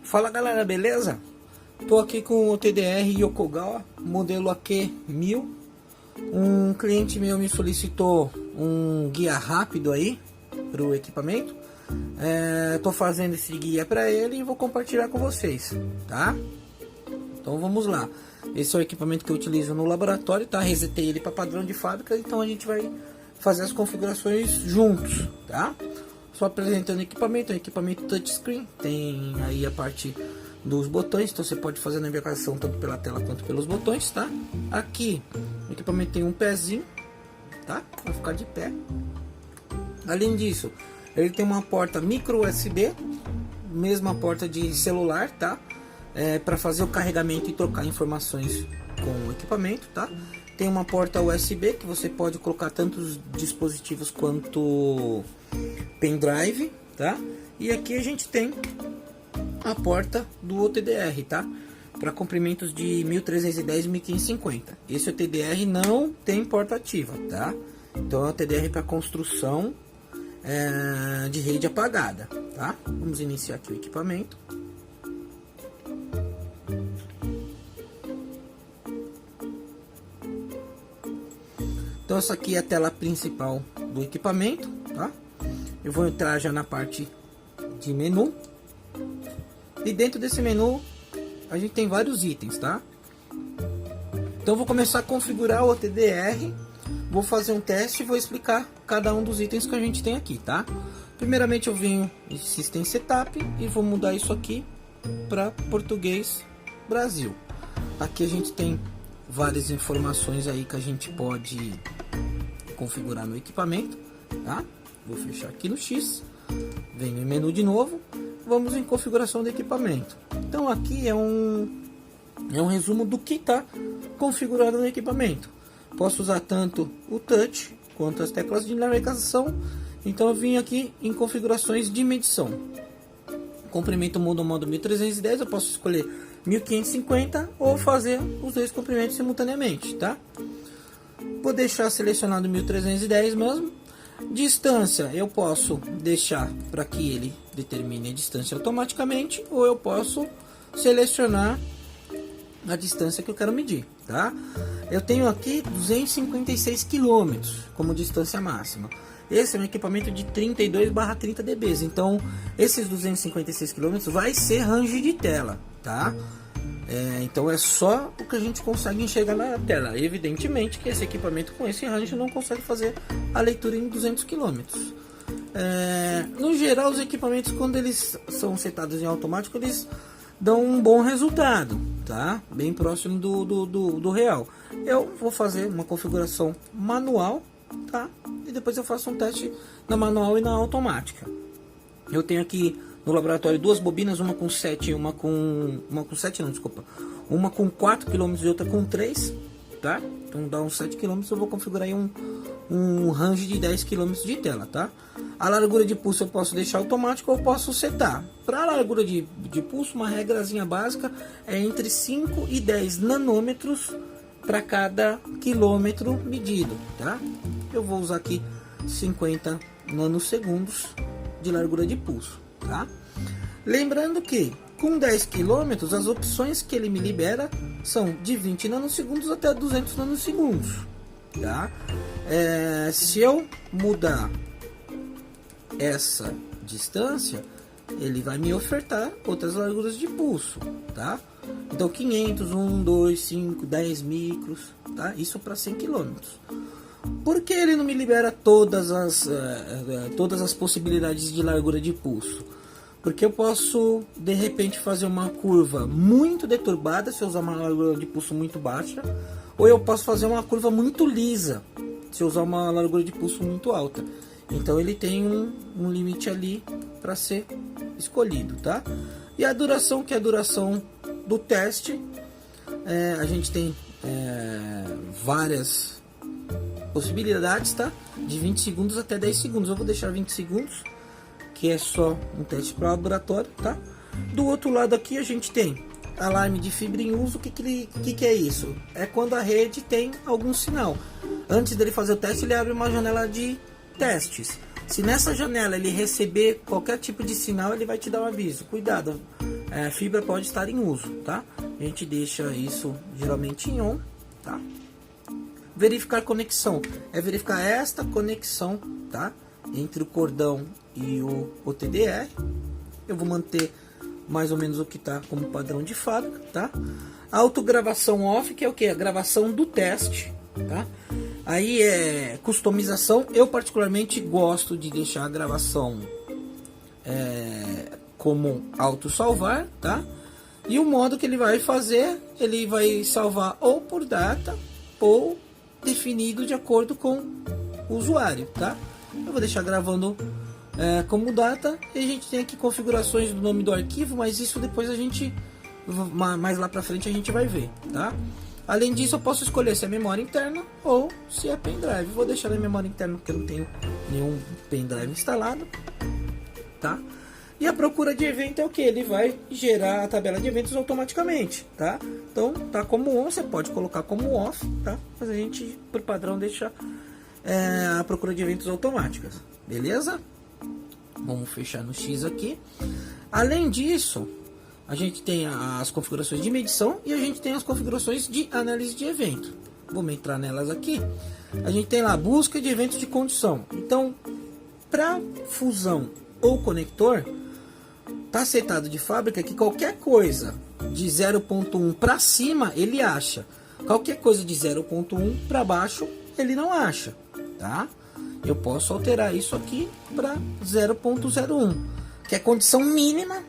Fala galera, beleza? Tô aqui com o TDR Yokogawa, modelo AQ1000. Um cliente meu me solicitou um guia rápido aí para o equipamento. Tô fazendo esse guia para ele e vou compartilhar com vocês, tá? Então vamos lá. Esse é o equipamento que eu utilizo no laboratório, tá? Resetei ele para padrão de fábrica, então a gente vai fazer as configurações juntos, tá? Só apresentando o equipamento, é um equipamento touchscreen, tem aí a parte dos botões, então você pode fazer a navegação tanto pela tela quanto pelos botões, tá? Aqui o equipamento tem um pezinho, tá? Vai ficar de pé. Além disso, ele tem uma porta micro USB, mesma porta de celular, tá? Para fazer o carregamento e trocar informações com o equipamento, tá? Tem uma porta USB que você pode colocar tanto os dispositivos quanto pendrive, tá? E aqui a gente tem a porta do OTDR, tá? Para comprimentos de 1310 e 1550. Esse OTDR não tem porta ativa, tá? Então é o OTDR para construção de rede apagada, tá? Vamos iniciar aqui o equipamento. Então essa aqui é a tela principal do equipamento, tá? Eu vou entrar já na parte de menu. E dentro desse menu a gente tem vários itens, tá? Então eu vou começar a configurar o TDR. Vou fazer um teste e vou explicar cada um dos itens que a gente tem aqui, tá? Primeiramente eu venho em System Setup e vou mudar isso aqui para português Brasil. Aqui a gente tem várias informações aí que a gente pode configurar no equipamento, tá? Vou fechar aqui no X, venho em menu de novo, vamos em configuração do equipamento. Então aqui é um resumo do que está configurado no equipamento. Posso usar tanto o touch quanto as teclas de navegação. Então eu vim aqui em configurações de medição. Comprimento muda o modo 1310, eu posso escolher 1550 ou fazer os dois comprimentos simultaneamente, tá? Vou deixar selecionado 1310 mesmo. Distância eu posso deixar para que ele determine a distância automaticamente, ou eu posso selecionar a distância que eu quero medir, tá? Eu tenho aqui 256 km como distância máxima. Esse é um equipamento de 32/30 dB, então esses 256 km vai ser range de tela, tá? Então é só o que a gente consegue enxergar na tela. Evidentemente que esse equipamento com esse range não consegue fazer a leitura em 200 km. No geral, os equipamentos, quando eles são setados em automático, eles dão um bom resultado, tá? Bem próximo do real. Eu vou fazer uma configuração manual, tá? E depois eu faço um teste na manual e na automática. Eu tenho aqui no laboratório duas bobinas, uma com 7 e uma com 4 km e outra com 3, tá? Então dá uns 7 km, eu vou configurar aí um range de 10 km de tela, tá? A largura de pulso eu posso deixar automático ou posso setar. Para a largura de pulso, uma regrazinha básica é entre 5 e 10 nanômetros para cada quilômetro medido, tá? Eu vou usar aqui 50 nanosegundos de largura de pulso, tá? Lembrando que com 10 km as opções que ele me libera são de 20 nanosegundos até 200 nanosegundos, tá? Se eu mudar essa distância, ele vai me ofertar outras larguras de pulso, tá? Então 500, 1, 2, 5, 10 micros, tá? Isso para 100 km. Por que ele não me libera todas as possibilidades de largura de pulso? Porque eu posso de repente fazer uma curva muito deturbada se eu usar uma largura de pulso muito baixa, ou eu posso fazer uma curva muito lisa se eu usar uma largura de pulso muito alta. Então ele tem um limite ali para ser escolhido, tá? E a duração, que é a duração do teste, a gente tem várias possibilidades, tá? De 20 segundos até 10 segundos. Eu vou deixar 20 segundos, que é só um teste para laboratório, tá? Do outro lado aqui a gente tem alarme de fibra em uso. O que é isso? É quando a rede tem algum sinal. Antes dele fazer o teste, ele abre uma janela de testes. Se nessa janela ele receber qualquer tipo de sinal, ele vai te dar um aviso. Cuidado, fibra pode estar em uso, tá? A gente deixa isso geralmente em on, tá? Verificar conexão, é verificar esta conexão, tá? Entre o cordão e o TDR. Eu vou manter mais ou menos o que tá como padrão de fábrica, tá? Autogravação off, que é o que? A gravação do teste, tá? Aí é customização. Eu particularmente gosto de deixar a gravação como auto salvar, tá? E o modo que ele vai fazer, ele vai salvar ou por data ou definido de acordo com o usuário, tá? Eu vou deixar gravando como data, e a gente tem aqui configurações do nome do arquivo, mas isso depois a gente, mais lá pra frente a gente vai ver, tá? Além disso, eu posso escolher se é memória interna ou se é pendrive. Vou deixar na memória interna porque eu não tenho nenhum pendrive instalado, tá? E a procura de evento é o que? Ele vai gerar a tabela de eventos automaticamente, tá? Então, tá como on, você pode colocar como off, tá? Mas a gente, por padrão, deixa a procura de eventos automáticas, beleza? Vamos fechar no X aqui. Além disso, a gente tem as configurações de medição e a gente tem as configurações de análise de evento. Vamos entrar nelas aqui. A gente tem lá busca de eventos de condição. Então, para fusão ou conector, tá setado de fábrica que qualquer coisa de 0.1 para cima ele acha. Qualquer coisa de 0.1 para baixo ele não acha, tá? Eu posso alterar isso aqui para 0.01, que é a condição mínima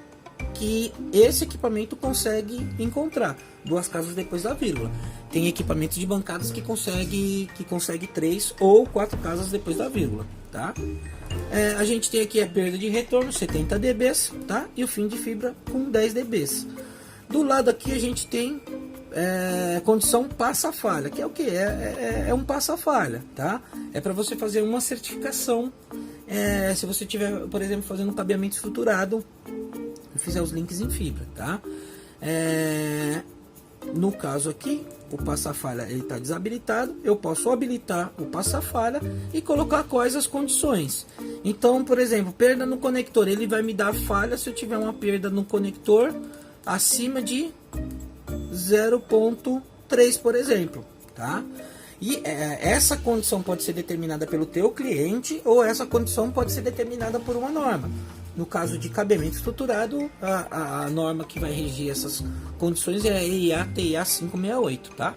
que esse equipamento consegue encontrar, 2 casas depois da vírgula. Tem equipamentos de bancadas que consegue 3 ou 4 casas depois da vírgula, tá? A gente tem aqui a perda de retorno 70 dB, tá? E o fim de fibra com 10 dB. Do lado aqui a gente tem condição passa-falha, que é o que? É um passa-falha, tá? É para você fazer uma certificação. Se você tiver, por exemplo, fazendo um cabeamento estruturado, eu fizer os links em fibra, tá? No caso aqui, o passa-falha ele está desabilitado. Eu posso habilitar o passa-falha e colocar quais as condições. Então, por exemplo, perda no conector, ele vai me dar falha se eu tiver uma perda no conector acima de 0.3, por exemplo, tá? E essa condição pode ser determinada pelo teu cliente ou essa condição pode ser determinada por uma norma. No caso de cabeamento estruturado, a norma que vai regir essas condições é a EIA-TIA 568, tá?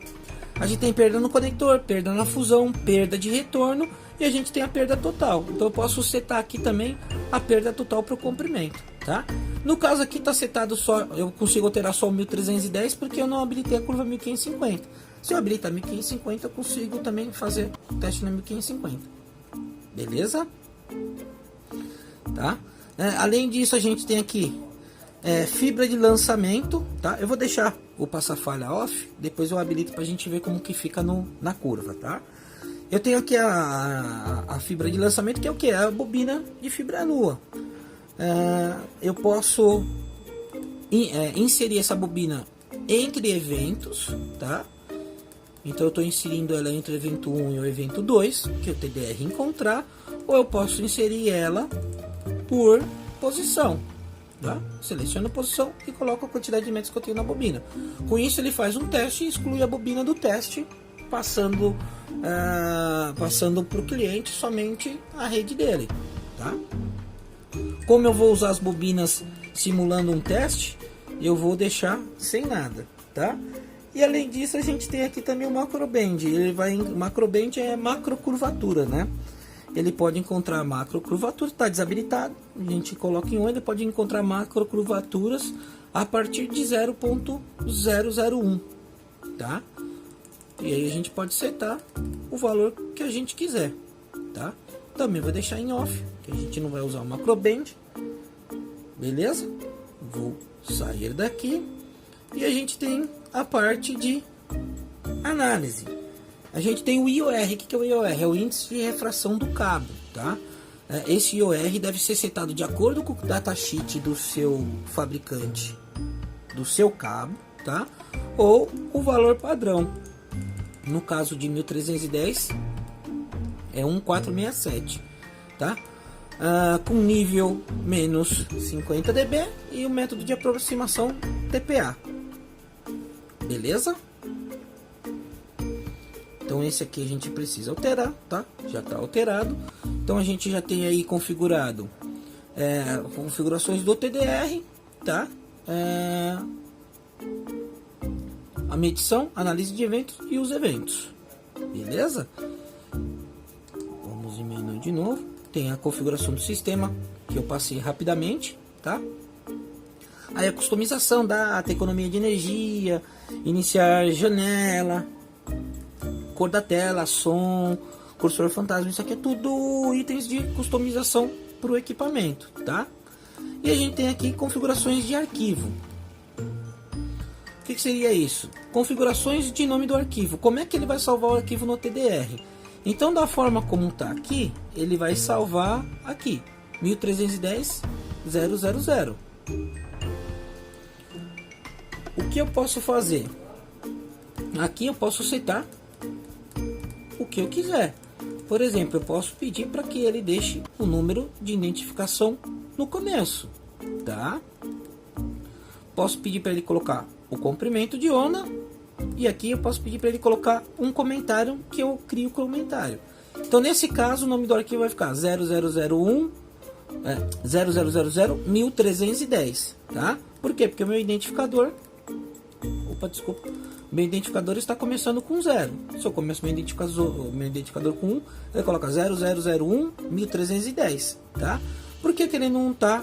A gente tem perda no conector, perda na fusão, perda de retorno e a gente tem a perda total. Então eu posso setar aqui também a perda total para o comprimento, tá? No caso aqui está setado só, eu consigo alterar só o 1310 porque eu não habilitei a curva 1550. Se eu habilitar 1550, eu consigo também fazer o teste na 1550. Beleza? Tá? Além disso, a gente tem aqui fibra de lançamento, tá? Eu vou deixar o passa-falha off, depois eu habilito para a gente ver como que fica na curva, tá? Eu tenho aqui a fibra de lançamento, que é o que? É a bobina de fibra nua. Eu posso inserir essa bobina entre eventos, tá? Então eu estou inserindo ela entre o evento 1 e o evento 2, que o TDR encontrar, ou eu posso inserir ela por posição, tá? Seleciono a posição e coloco a quantidade de metros que eu tenho na bobina. Com isso ele faz um teste e exclui a bobina do teste, passando para o cliente somente a rede dele, tá? Como eu vou usar as bobinas simulando um teste, eu vou deixar sem nada, tá? E além disso a gente tem aqui também o macroband. Macroband é macrocurvatura, né? Ele pode encontrar macrocurvatura, está desabilitado, a gente coloca em on, ele pode encontrar macrocurvaturas a partir de 0.001, tá? E aí a gente pode setar o valor que a gente quiser, tá? Também vou deixar em off, que a gente não vai usar o macroband, beleza? Vou sair daqui e a gente tem a parte de análise. A gente tem o IOR. O que é o IOR? É o índice de refração do cabo, tá? Esse IOR deve ser setado de acordo com o datasheet do seu fabricante, do seu cabo, tá? Ou o valor padrão. No caso de 1310 é 1467, tá? com nível menos 50 dB e o método de aproximação TPA. Beleza? Então esse aqui a gente precisa alterar, tá? Já está alterado. Então a gente já tem aí configurado configurações do TDR, tá? A medição, análise de eventos e os eventos. Beleza? Vamos em menu de novo. Tem a configuração do sistema que eu passei rapidamente, tá? Aí a customização, data, economia de energia, iniciar janela, cor da tela, som, cursor fantasma, isso aqui é tudo itens de customização para o equipamento, tá? E a gente tem aqui configurações de arquivo. O que seria isso? Configurações de nome do arquivo. Como é que ele vai salvar o arquivo no TDR? Então, da forma como está aqui, ele vai salvar aqui, 1310.000. O que eu posso fazer? Aqui eu posso aceitar o que eu quiser. Por exemplo, eu posso pedir para que ele deixe o número de identificação no começo, tá? Posso pedir para ele colocar o comprimento de onda e aqui eu posso pedir para ele colocar um comentário que eu crio o comentário. Então, nesse caso, o nome do arquivo vai ficar 0000.1310, tá? Por quê? Porque o meu identificador meu identificador está começando com 0. Se eu começo meu identificador com 1, ele coloca 0001.1310, tá? Por que ele não está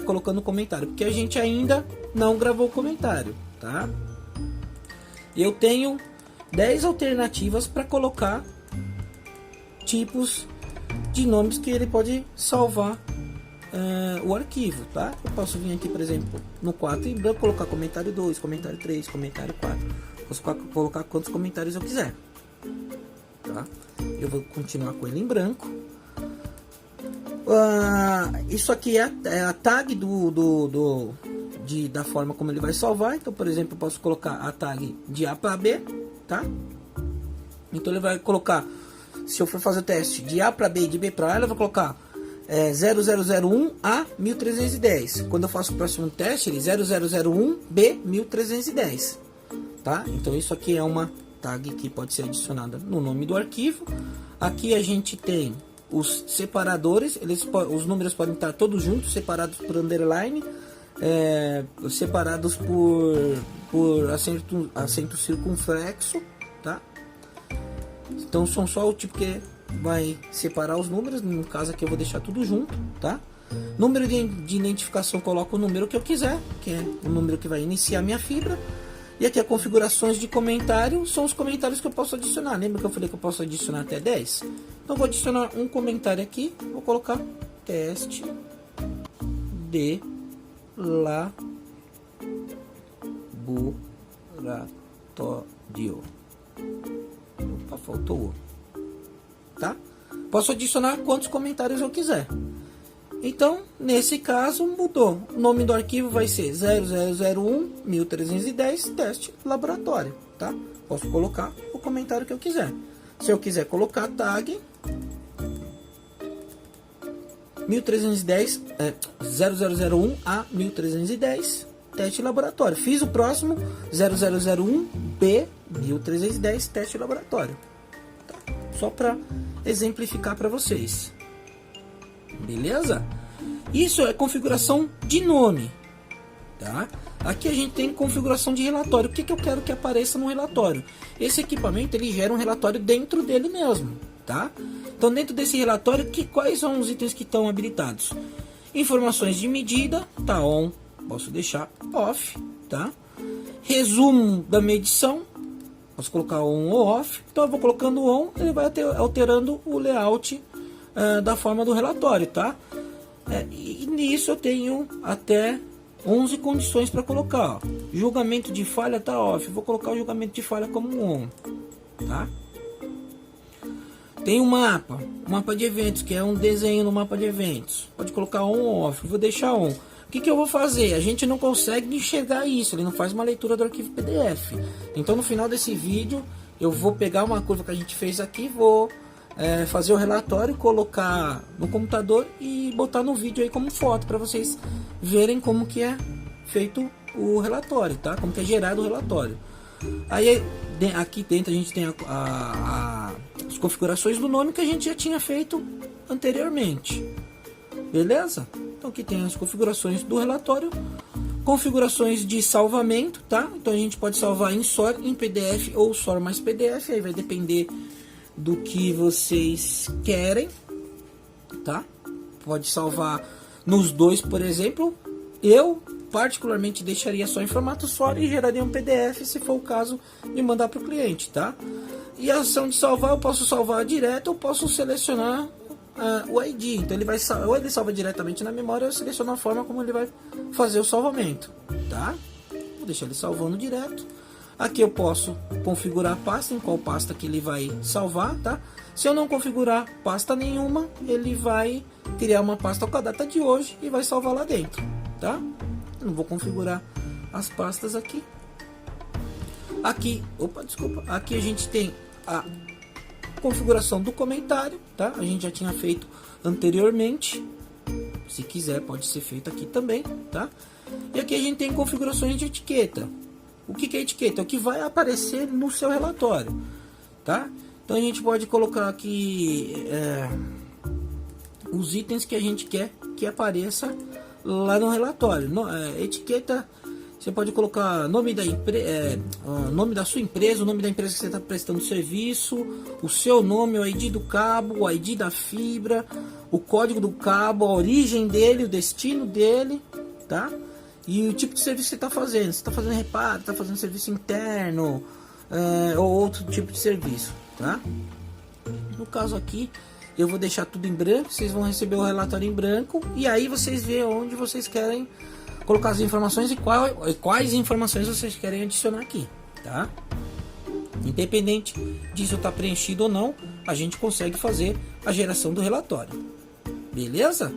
colocando comentário? Porque a gente ainda não gravou o comentário, tá? Eu tenho 10 alternativas para colocar tipos de nomes que ele pode salvar o arquivo, tá? Eu posso vir aqui, por exemplo, no 4 em branco, colocar comentário 2, comentário 3, comentário 4. Posso colocar quantos comentários eu quiser, tá? Eu vou continuar com ele em branco. Isso aqui é a tag da forma como ele vai salvar. Então, por exemplo, eu posso colocar a tag de A para B, tá? Então ele vai colocar, se eu for fazer o teste de A para B e de B para A, ele vai colocar 0001 a 1310. Quando eu faço o próximo teste, ele 0001 B 1310, tá? Então isso aqui é uma tag que pode ser adicionada no nome do arquivo. Aqui a gente tem os separadores, os números podem estar todos juntos, separados por underline, separados por acento circunflexo, tá? Então são só o tipo que vai separar os números. No caso aqui eu vou deixar tudo junto, tá? Número de identificação, coloco o número que eu quiser, que é o número que vai iniciar minha fibra. E aqui as configurações de comentário são os comentários que eu posso adicionar. Lembra que eu falei que eu posso adicionar até 10? Então vou adicionar um comentário aqui, vou colocar teste de laboratório. Opa, faltou, tá? Posso adicionar quantos comentários eu quiser. Então, nesse caso, mudou. O nome do arquivo vai ser 0001.1310 teste laboratório, tá? Posso colocar o comentário que eu quiser. Se eu quiser colocar tag 1310 0001 a 1310 teste laboratório. Fiz o próximo 0001 B 1310 teste laboratório, tá? Só para exemplificar para vocês. Beleza? Isso é configuração de nome, tá? Aqui a gente tem configuração de relatório. O que eu quero que apareça no relatório? Esse equipamento ele gera um relatório dentro dele mesmo, tá? Então dentro desse relatório, quais são os itens que estão habilitados? Informações de medida, tá on, posso deixar off, tá? Resumo da medição, posso colocar on ou off. Então eu vou colocando on, ele vai alterando o layout da forma do relatório, tá? E nisso eu tenho até 11 condições para colocar, ó. Julgamento de falha tá off, vou colocar o julgamento de falha como on, tá? Tem um mapa de eventos, que é um desenho no mapa de eventos, pode colocar on ou off, vou deixar on. O que eu vou fazer? A gente não consegue enxergar isso, ele não faz uma leitura do arquivo PDF. Então no final desse vídeo eu vou pegar uma curva que a gente fez aqui, vou fazer o relatório, colocar no computador e botar no vídeo aí como foto para vocês verem como que é feito o relatório, tá? Como que é gerado o relatório. Aí aqui dentro a gente tem as configurações do nome que a gente já tinha feito anteriormente, beleza? Então aqui tem as configurações do relatório, configurações de salvamento, tá? Então a gente pode salvar em SOR, em PDF ou SOR mais PDF, aí vai depender do que vocês querem, tá? Pode salvar nos dois, por exemplo. Eu particularmente deixaria só em formato SOR e geraria um PDF se for o caso de mandar para o cliente, tá? E a ação de salvar, eu posso salvar direto ou posso selecionar o ID. Então ele vai ou ele salva diretamente na memória, ou eu seleciono a forma como ele vai fazer o salvamento, tá? Vou deixar ele salvando direto. Aqui eu posso configurar a pasta, em qual pasta que ele vai salvar, tá? Se eu não configurar pasta nenhuma, ele vai criar uma pasta com a data de hoje e vai salvar lá dentro, tá? Eu não vou configurar as pastas aqui. Aqui, aqui a gente tem a configuração do comentário, tá? A gente já tinha feito anteriormente. Se quiser, pode ser feito aqui também, tá? E aqui a gente tem configurações de etiqueta. O que é etiqueta? É o que vai aparecer no seu relatório, tá? Então a gente pode colocar aqui os itens que a gente quer que apareça lá no relatório. Etiqueta, você pode colocar nome nome da sua empresa, o nome da empresa que você está prestando serviço, o seu nome, o ID do cabo, o ID da fibra, o código do cabo, a origem dele, o destino dele, tá? E o tipo de serviço que você está fazendo. Você está fazendo reparo, está fazendo serviço interno, ou outro tipo de serviço, tá? No caso aqui, eu vou deixar tudo em branco. Vocês vão receber o relatório em branco. E aí vocês veem onde vocês querem colocar as informações e quais informações vocês querem adicionar aqui, tá? Independente disso estar preenchido ou não, a gente consegue fazer a geração do relatório. Beleza?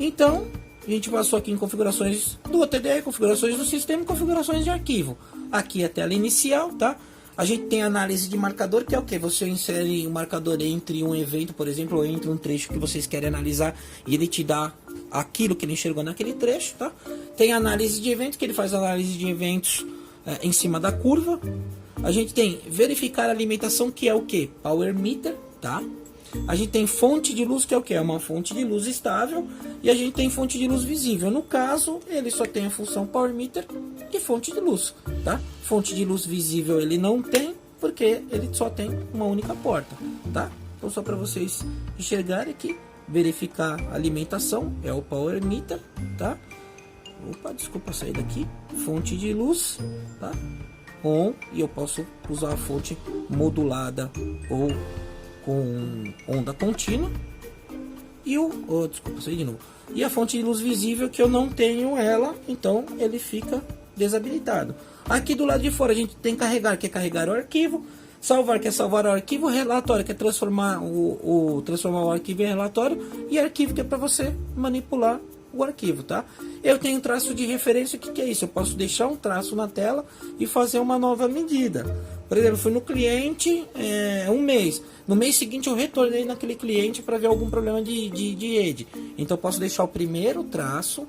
Então, a gente passou aqui em configurações do OTDR, configurações do sistema e configurações de arquivo. Aqui é a tela inicial, tá? A gente tem análise de marcador, que é o que? Você insere um marcador entre um evento, por exemplo, ou entre um trecho que vocês querem analisar e ele te dá aquilo que ele enxergou naquele trecho, tá? Tem análise de eventos, que ele faz análise de eventos em cima da curva. A gente tem verificar a alimentação, que é o que? Power meter, tá? A gente tem fonte de luz, que é o que? É uma fonte de luz estável. E a gente tem fonte de luz visível. No caso, ele só tem a função power meter e fonte de luz, tá? Fonte de luz visível ele não tem, porque ele só tem uma única porta, tá? Então só para vocês enxergarem aqui, verificar a alimentação é o power meter, tá? Opa, desculpa sair daqui. Fonte de luz, tá? On, e eu posso usar a fonte modulada ou com onda contínua. E desculpa, saí de novo. E a fonte de luz visível, que eu não tenho ela, então ele fica desabilitado. Aqui do lado de fora a gente tem carregar, que é carregar o arquivo, salvar, que é salvar o arquivo, relatório, que é transformar transformar o arquivo em relatório, e arquivo, que é para você manipular o arquivo, tá? Eu tenho um traço de referência. O que é isso? Eu posso deixar um traço na tela e fazer uma nova medida. Por exemplo, fui no cliente um mês. No mês seguinte eu retornei naquele cliente para ver algum problema de rede. Então eu posso deixar o primeiro traço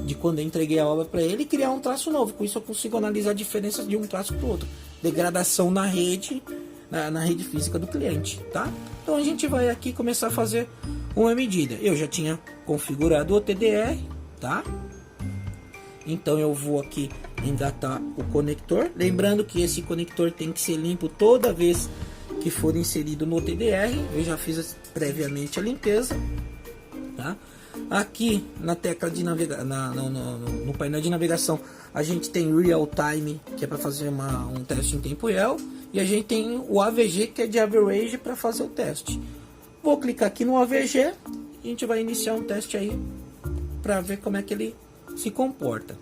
de quando eu entreguei a obra para ele e criar um traço novo. Com isso eu consigo analisar a diferença de um traço para o outro. Degradação na rede, na rede física do cliente, tá? Então a gente vai aqui começar a fazer uma medida. Eu já tinha configurado o TDR, tá? Então eu vou aqui engatar o conector. Lembrando que esse conector tem que ser limpo toda vez que for inserido no TDR. Eu já fiz previamente a limpeza, tá? Aqui na tecla de navegação, no painel de navegação, a gente tem Real Time, que é para fazer um teste em tempo real. E a gente tem o AVG, que é de Average, para fazer o teste. Vou clicar aqui no AVG e a gente vai iniciar um teste aí para ver como é que ele se comporta.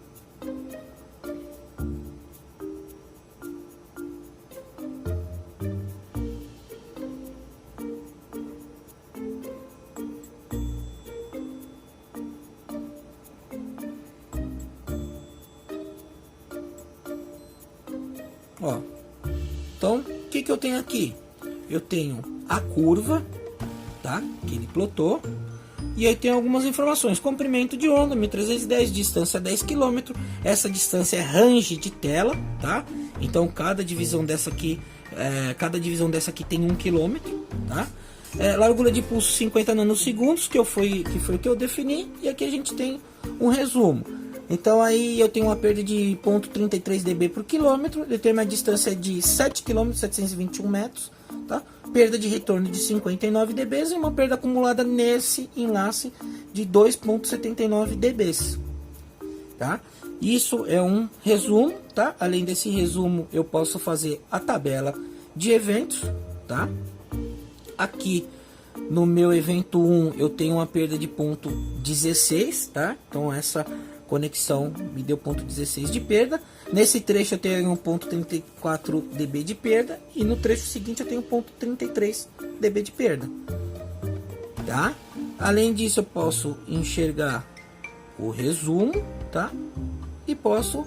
Ó, então o que eu tenho aqui? Eu tenho a curva, tá? Que ele plotou. E aí tem algumas informações: comprimento de onda 1310, distância 10 km. Essa distância é range de tela, tá? Então cada divisão dessa aqui tem 1 km, tá? Largura de pulso 50 nanosegundos, que foi o que eu defini. E aqui a gente tem um resumo. Então aí eu tenho uma perda de 0,33 dB por quilômetro. Eu tenho uma distância de 7 km, 721 metros, tá? Perda de retorno de 59 dB e uma perda acumulada nesse enlace de 2,79 dB, tá? Isso é um resumo, tá? Além desse resumo, eu posso fazer a tabela de eventos, tá? Aqui no meu evento 1 eu tenho uma perda de 0,16, tá? Então essa conexão me deu 0,16 de perda. Nesse trecho eu tenho 0,34 dB de perda e no trecho seguinte eu tenho 0,33 dB de perda, tá? Além disso eu posso enxergar o resumo, tá? E posso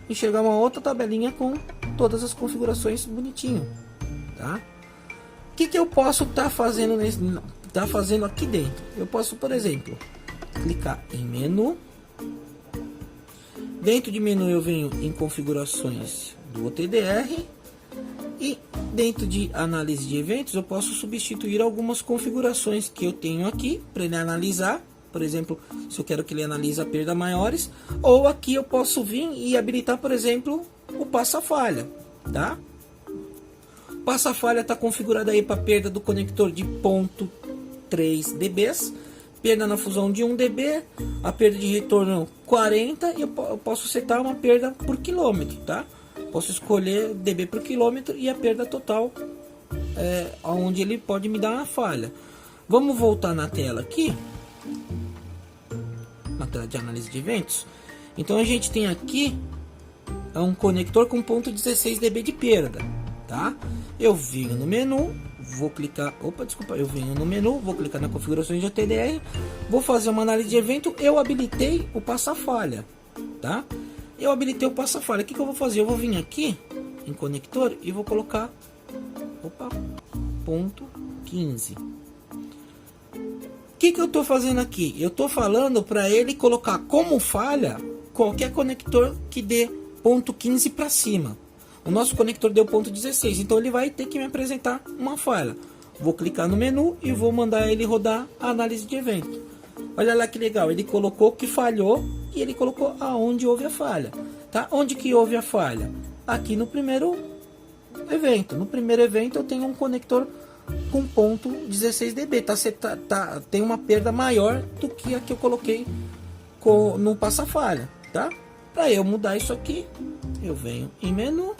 enxergar uma outra tabelinha com todas as configurações bonitinho, tá? O que eu posso estar fazendo aqui dentro? Eu posso, por exemplo, clicar em menu. Dentro de menu eu venho em configurações do OTDR e dentro de análise de eventos eu posso substituir algumas configurações que eu tenho aqui para ele analisar. Por exemplo, se eu quero que ele analise a perda maiores, ou aqui eu posso vir e habilitar, por exemplo, o passa-falha, tá? O passa-falha está configurado aí para perda do conector de 0,3 dB, perda na fusão de 1 dB, a perda de retorno 40 e eu posso setar uma perda por quilômetro, tá? Posso escolher dB por quilômetro e a perda total, onde ele pode me dar uma falha. Vamos voltar na tela aqui, na tela de análise de eventos. Então a gente tem aqui um conector com 0,16 dB de perda, tá? Eu venho no menu, vou clicar, eu venho no menu, vou clicar na configurações de OTDR, vou fazer uma análise de evento, eu habilitei o passa-falha, tá? Eu habilitei o passa-falha. O que eu vou fazer? Eu vou vir aqui em conector e vou colocar 0,15. O que eu estou fazendo aqui? Eu estou falando para ele colocar como falha qualquer conector que dê 0,15 para cima. O nosso conector deu 0,16, então ele vai ter que me apresentar uma falha. Vou clicar no menu e vou mandar ele rodar a análise de evento. Olha lá que legal, ele colocou que falhou e ele colocou aonde houve a falha, tá? Onde que houve a falha? Aqui no primeiro evento. No primeiro evento eu tenho um conector com 0,16 dB, tem uma perda maior do que a que eu coloquei no passa-falha, tá? Para eu mudar isso aqui, eu venho em menu,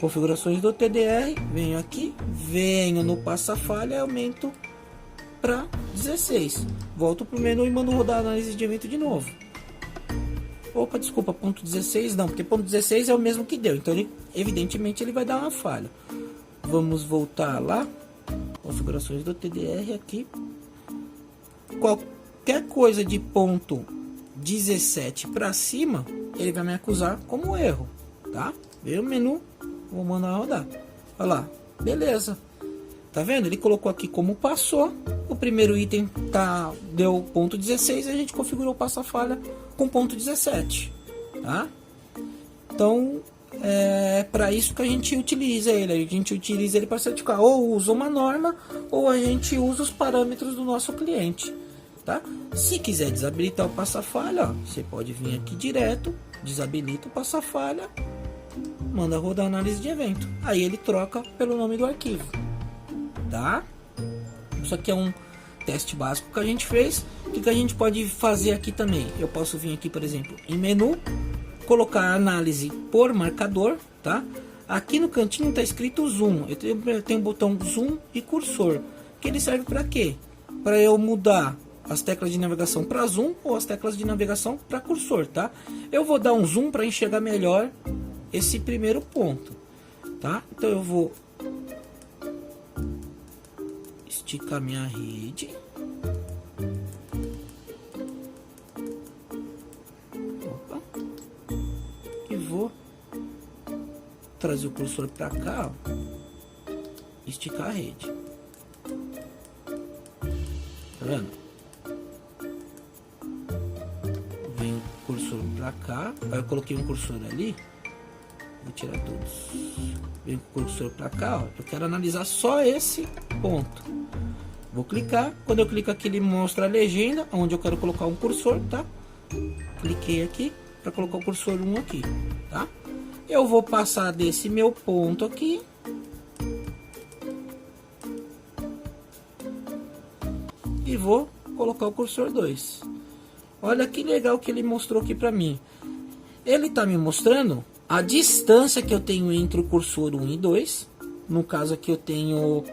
configurações do TDR, venho aqui, venho no passa-falha e aumento para 16. Volto para o menu e mando rodar a análise de evento de novo. Desculpa, 0,16 não, porque 0,16 é o mesmo que deu, então evidentemente ele vai dar uma falha. Vamos voltar lá, configurações do TDR aqui. Qualquer coisa de 0,17 para cima, ele vai me acusar como erro, tá? Veio o menu, vou mandar rodar. Olha lá, beleza. Tá vendo? Ele colocou aqui como passou. O primeiro item deu 0,16 e a gente configurou o passa-falha com 0,17, tá? Então é para isso que a gente utiliza ele. A gente utiliza ele para certificar, ou usa uma norma ou a gente usa os parâmetros do nosso cliente, tá? Se quiser desabilitar o passa-falha, você pode vir aqui direto, desabilita o passa-falha, manda rodar a análise de evento, aí ele troca pelo nome do arquivo, tá? Isso aqui é um teste básico que a gente fez. O que a gente pode fazer aqui também? Eu posso vir aqui, por exemplo, em menu, colocar a análise por marcador, tá? Aqui no cantinho está escrito zoom. Eu tenho o botão zoom e cursor, que ele serve para quê? Para eu mudar as teclas de navegação para zoom ou as teclas de navegação para cursor, tá? Eu vou dar um zoom para enxergar melhor esse primeiro ponto, tá? Então eu vou esticar minha rede. E vou trazer o cursor para cá, ó, esticar a rede. vendo? Vem o cursor pra cá. Aí eu coloquei um cursor ali. Vou tirar todos. Vem o cursor pra cá, ó. Eu quero analisar só esse ponto. Vou clicar. Quando eu clico aqui, ele mostra a legenda onde eu quero colocar um cursor, tá? Cliquei aqui para colocar o cursor 1 aqui, tá? Eu vou passar desse meu ponto aqui. E vou colocar o cursor 2. Olha que legal que ele mostrou aqui para mim. Ele tá me mostrando a distância que eu tenho entre o cursor 1 e 2. No caso aqui eu tenho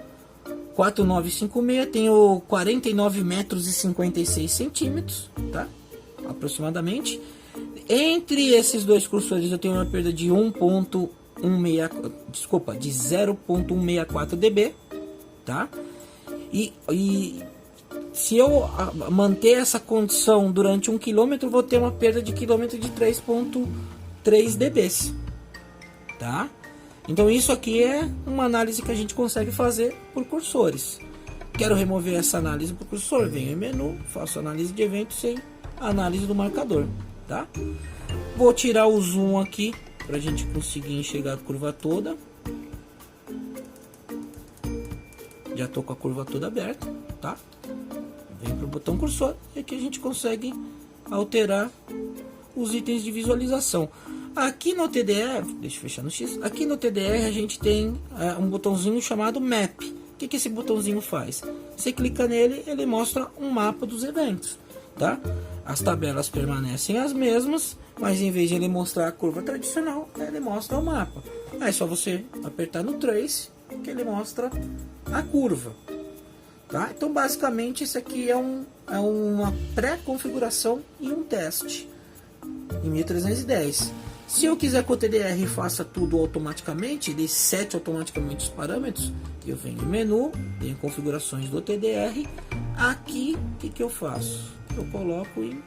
4956, tenho 49 metros e 56 centímetros, tá? Aproximadamente. Entre esses dois cursores eu tenho uma perda de 0.164 dB, tá? E se eu manter essa condição durante 1 km, vou ter uma perda de quilômetro de 3.3 dB, tá? Então isso aqui é uma análise que a gente consegue fazer por cursores. Quero remover essa análise por cursor, venho em menu, faço análise de evento sem análise do marcador, tá? Vou tirar o zoom aqui para a gente conseguir enxergar a curva toda. Já estou com a curva toda aberta, tá? Vem para o botão cursor e aqui a gente consegue alterar os itens de visualização. Aqui no TDR, deixa eu fechar no X. Aqui no TDR a gente tem um botãozinho chamado Map. O que esse botãozinho faz? Você clica nele, ele mostra um mapa dos eventos, tá? As tabelas permanecem as mesmas, mas em vez de ele mostrar a curva tradicional, ele mostra o mapa. Aí é só você apertar no Trace que ele mostra a curva, tá? Então basicamente isso aqui é uma pré-configuração e um teste em 1310. Se eu quiser que o TDR faça tudo automaticamente, ele sete automaticamente os parâmetros, eu venho em menu, em configurações do TDR. Aqui, o que eu faço? Eu coloco em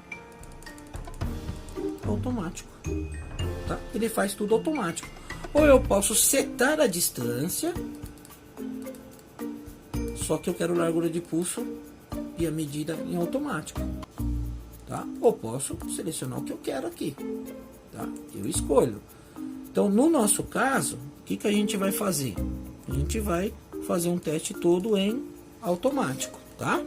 automático, tá? Ele faz tudo automático. Ou eu posso setar a distância, só que eu quero largura de pulso e a medida em automático, tá? Ou posso selecionar o que eu quero aqui, tá? Eu escolho. Então, no nosso caso, o que a gente vai fazer? A gente vai fazer um teste todo em automático, tá?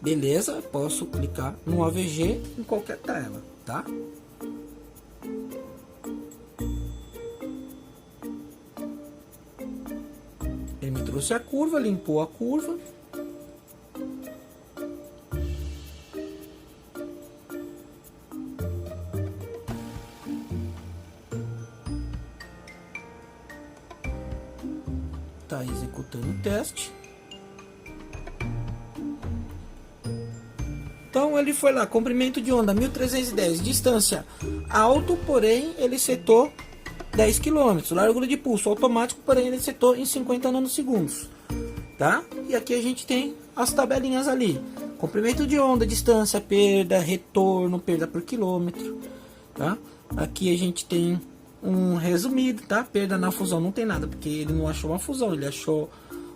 Beleza, posso clicar no AVG em qualquer tela, tá? Ele me trouxe a curva, limpou a curva. Tá executando o teste. Então ele foi lá, comprimento de onda 1310, distância alto, porém ele setou 10 km, largura de pulso automático, porém ele setou em 50 nanosegundos, tá? E aqui a gente tem as tabelinhas ali, comprimento de onda, distância, perda, retorno, perda por quilômetro, tá? Aqui a gente tem um resumido, tá? Perda na fusão não tem nada, porque ele não achou uma fusão, ele achou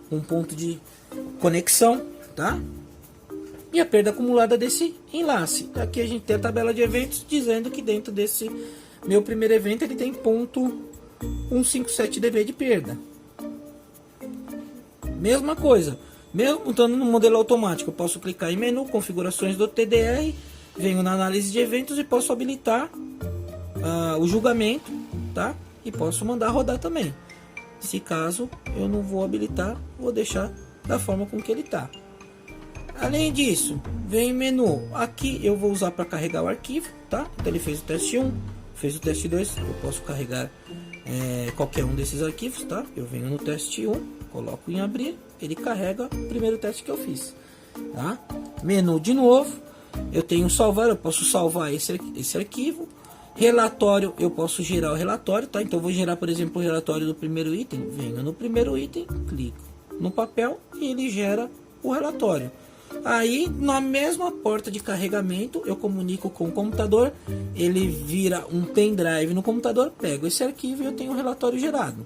um ponto de conexão, tá? E a perda acumulada desse enlace. Aqui a gente tem a tabela de eventos dizendo que dentro desse meu primeiro evento ele tem 0.157 dB de perda. Mesma coisa, mesmo estando no modelo automático, eu posso clicar em menu, configurações do TDR, venho na análise de eventos e posso habilitar o julgamento, tá? E posso mandar rodar também. Se caso eu não vou habilitar, vou deixar da forma com que ele está. Além disso, vem em menu. Aqui eu vou usar para carregar o arquivo, tá? Então ele fez o teste 1, fez o teste 2. Eu posso carregar qualquer um desses arquivos, tá? Eu venho no teste 1, coloco em abrir, ele carrega o primeiro teste que eu fiz, tá? Menu de novo. Eu tenho salvar, eu posso salvar esse arquivo. Relatório, eu posso gerar o relatório, tá? Então eu vou gerar, por exemplo, o relatório do primeiro item. Venho no primeiro item, clico no papel e ele gera o relatório. Aí, na mesma porta de carregamento, eu comunico com o computador, ele vira um pendrive no computador, pego esse arquivo e eu tenho o relatório gerado,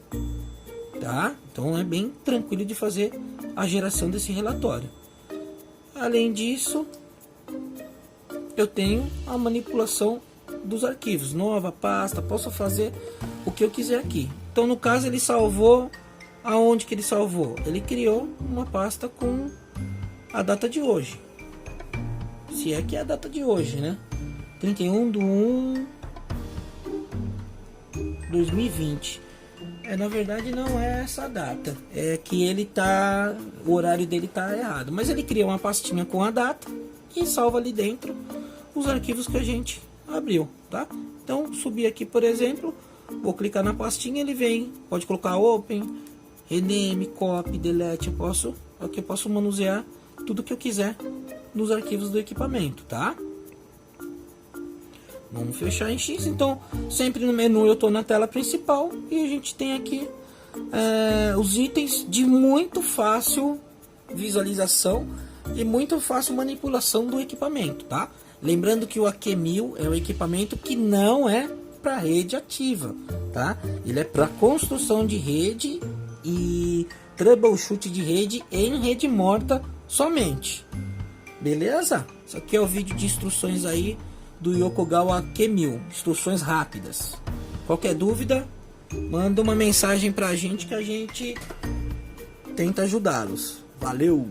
tá? Então é bem tranquilo de fazer a geração desse relatório. Além disso, eu tenho a manipulação dos arquivos, nova pasta, posso fazer o que eu quiser aqui. Então, no caso, ele salvou, aonde que ele salvou? Ele criou uma pasta com a data de hoje, se é que é a data de hoje, né? 31/1/2020. Na verdade não é essa data, é que ele tá, o horário dele tá errado, mas ele cria uma pastinha com a data e salva ali dentro os arquivos que a gente abriu, tá? Então, subir aqui, por exemplo, vou clicar na pastinha, ele vem, pode colocar open, rename, copy, delete, eu posso manusear tudo que eu quiser nos arquivos do equipamento, tá? Vamos fechar em X. Então, sempre no menu eu estou na tela principal e a gente tem aqui os itens de muito fácil visualização e muito fácil manipulação do equipamento, tá? Lembrando que o AQ1000 é um equipamento que não é para rede ativa, tá? Ele é para construção de rede e troubleshoot de rede em rede morta somente. Beleza? Isso aqui é o vídeo de instruções aí do Yokogawa AQ1000, instruções rápidas. Qualquer dúvida, manda uma mensagem pra gente que a gente tenta ajudá-los. Valeu!